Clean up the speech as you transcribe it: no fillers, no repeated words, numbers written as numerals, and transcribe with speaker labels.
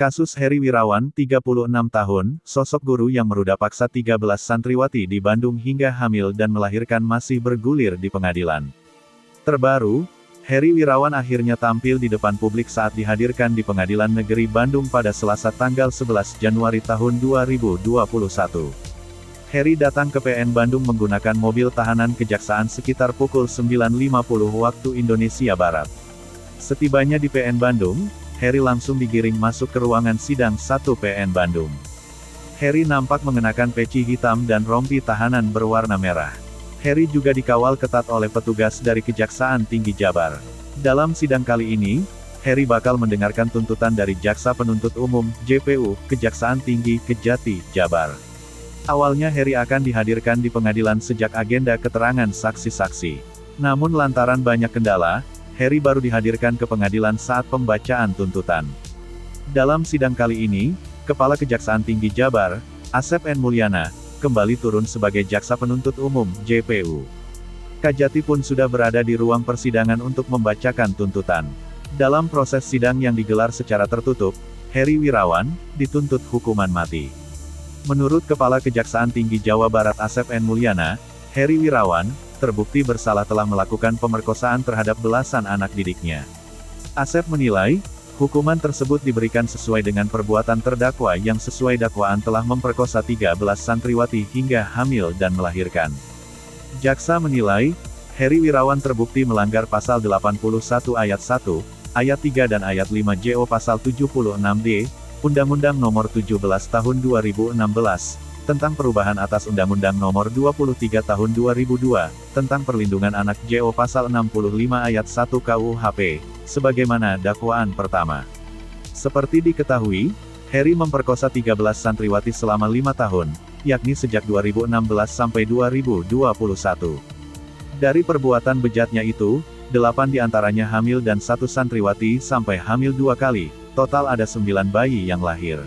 Speaker 1: Kasus Heri Wirawan, 36 tahun, sosok guru yang meruda paksa 13 santriwati di Bandung hingga hamil dan melahirkan masih bergulir di pengadilan. Terbaru, Heri Wirawan akhirnya tampil di depan publik saat dihadirkan di Pengadilan Negeri Bandung pada Selasa tanggal 11 Januari tahun 2021. Heri datang ke PN Bandung menggunakan mobil tahanan kejaksaan sekitar pukul 9.50 waktu Indonesia Barat. Setibanya di PN Bandung, Heri langsung digiring masuk ke ruangan sidang 1 PN Bandung. Heri nampak mengenakan peci hitam dan rompi tahanan berwarna merah. Heri juga dikawal ketat oleh petugas dari Kejaksaan Tinggi Jabar. Dalam sidang kali ini, Heri bakal mendengarkan tuntutan dari Jaksa Penuntut Umum, JPU, Kejaksaan Tinggi Kejati, Jabar. Awalnya Heri akan dihadirkan di pengadilan sejak agenda keterangan saksi-saksi. Namun lantaran banyak kendala, Heri baru dihadirkan ke pengadilan saat pembacaan tuntutan. Dalam sidang kali ini, Kepala Kejaksaan Tinggi Jabar, Asep N. Mulyana, kembali turun sebagai Jaksa Penuntut Umum, JPU. Kajati pun sudah berada di ruang persidangan untuk membacakan tuntutan. Dalam proses sidang yang digelar secara tertutup, Heri Wirawan dituntut hukuman mati. Menurut Kepala Kejaksaan Tinggi Jawa Barat Asep N. Mulyana, Heri Wirawan terbukti bersalah telah melakukan pemerkosaan terhadap belasan anak didiknya. Asep menilai, hukuman tersebut diberikan sesuai dengan perbuatan terdakwa yang sesuai dakwaan telah memperkosa 13 santriwati hingga hamil dan melahirkan. Jaksa menilai, Heri Wirawan terbukti melanggar pasal 81 ayat 1, ayat 3 dan ayat 5 JO pasal 76D, Undang-Undang Nomor 17 Tahun 2016, tentang perubahan atas Undang-Undang Nomor 23 Tahun 2002, tentang perlindungan anak JO Pasal 65 Ayat 1 KUHP, sebagaimana dakwaan pertama. Seperti diketahui, Heri memperkosa 13 santriwati selama 5 tahun, yakni sejak 2016 sampai 2021. Dari perbuatan bejatnya itu, 8 diantaranya hamil dan 1 santriwati sampai hamil 2 kali, total ada 9 bayi yang lahir.